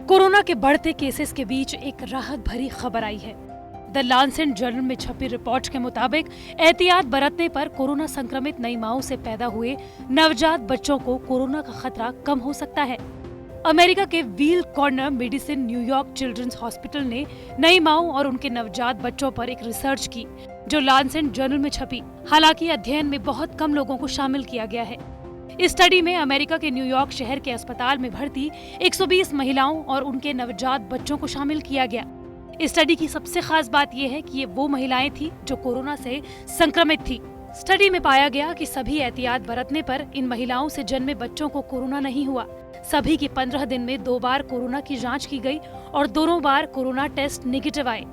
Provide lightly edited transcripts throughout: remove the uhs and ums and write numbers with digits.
Corona के बढ़ते cases के बीच एक राहत भरी खबर आई है। द लांसेट जर्नल में छपी रिपोर्ट के मुताबिक एहतियात बरतने पर कोरोना संक्रमित नई माओं से पैदा हुए नवजात बच्चों को कोरोना का खतरा कम हो सकता है। अमेरिका के Weill Cornell Medicine New York Children's Hospital ने नई माओं और उनके नवजात बच्चों पर एक रिसर्च की, जो लांसेट जर्नल में छपी। हालांकि अध्ययन में बहुत कम लोगों को शामिल किया गया है। इस स्टडी में अमेरिका के न्यूयॉर्क शहर के अस्पताल में भर्ती 120 महिलाओं और उनके नवजात बच्चों को शामिल किया गया। इस स्टडी की सबसे खास बात यह है कि ये वो महिलाएं थी जो कोरोना से संक्रमित थी। स्टडी में पाया गया कि सभी एहतियात बरतने पर इन महिलाओं से जन्मे बच्चों को कोरोना नहीं हुआ। सभी की 15 दिन में 2 बार कोरोना की जांच की गई और दोनों बार कोरोना टेस्ट नेगेटिव आए।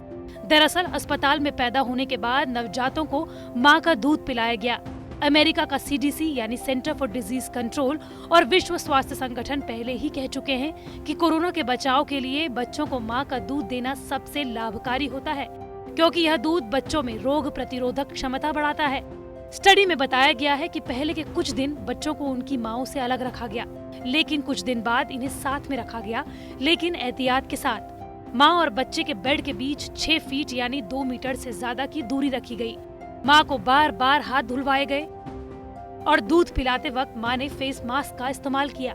दरअसल अस्पताल में पैदा होने के बाद नवजातों को मां का दूध पिलाया गया। अमेरिका का सीडीसी यानी सेंटर फॉर डिजीज कंट्रोल और विश्व स्वास्थ्य संगठन पहले ही कह चुके हैं कि कोरोना के बचाव के लिए बच्चों को मां का दूध देना सबसे लाभकारी होता है, क्योंकि यह दूध बच्चों में रोग प्रतिरोधक क्षमता बढ़ाता है। स्टडी में बताया गया है कि पहले के कुछ दिन बच्चों को उनकी माओं से अलग रखा गया, लेकिन कुछ दिन बाद इन्हें साथ में रखा गया, लेकिन एहतियात के साथ। माँ और बच्चे के बेड के बीच 6 फीट यानी 2 मीटर से ज्यादा की दूरी रखी गई। माँ को बार बार हाथ धुलवाए गए और दूध पिलाते वक्त माँ ने फेस मास्क का इस्तेमाल किया।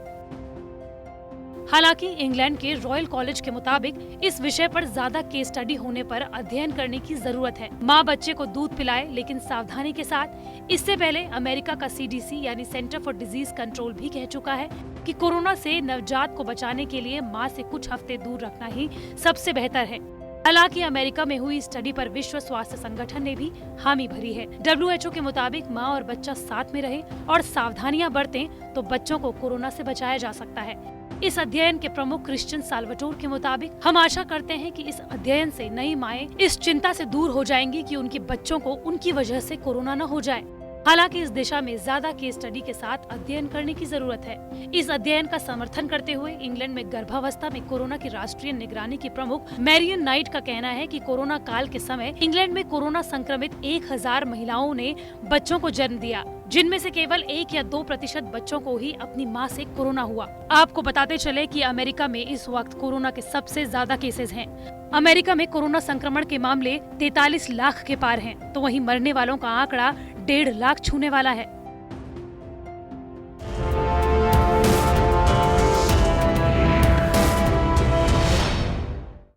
हालांकि इंग्लैंड के रॉयल कॉलेज के मुताबिक इस विषय पर ज्यादा केस स्टडी होने पर अध्ययन करने की जरूरत है। माँ बच्चे को दूध पिलाए, लेकिन सावधानी के साथ। इससे पहले अमेरिका का सीडीसी यानी सेंटर फॉर डिजीज कंट्रोल भी कह चुका है कि कोरोना से नवजात को बचाने के लिए माँ से कुछ हफ्ते दूर रखना ही सबसे बेहतर है। हालांकि अमेरिका में हुई स्टडी पर विश्व स्वास्थ्य संगठन ने भी हामी भरी है। WHO के मुताबिक माँ और बच्चा साथ में रहे और सावधानियां बरतें तो बच्चों को कोरोना से बचाया जा सकता है। इस अध्ययन के प्रमुख क्रिश्चियन साल्वाटोर के मुताबिक हम आशा करते हैं कि इस अध्ययन से नई माएं इस चिंता से दूर हो जाएंगी कि उनके बच्चों को उनकी वजह से कोरोना न हो जाए। हालांकि इस दिशा में ज्यादा केस स्टडी के साथ अध्ययन करने की जरूरत है। इस अध्ययन का समर्थन करते हुए इंग्लैंड में गर्भावस्था में कोरोना की राष्ट्रीय निगरानी की प्रमुख मैरियन नाइट का कहना है कि कोरोना काल के समय इंग्लैंड में कोरोना संक्रमित 1000 महिलाओं ने बच्चों को जन्म दिया, जिनमें से केवल 1 या 2% बच्चों को ही अपनी मां से कोरोना हुआ। आपको बताते चले कि अमेरिका में इस वक्त कोरोना के सबसे ज्यादा केसेस हैं। अमेरिका में कोरोना संक्रमण के मामले 43 लाख के पार हैं, तो वहीं मरने वालों का आंकड़ा 1.5 लाख छूने वाला है।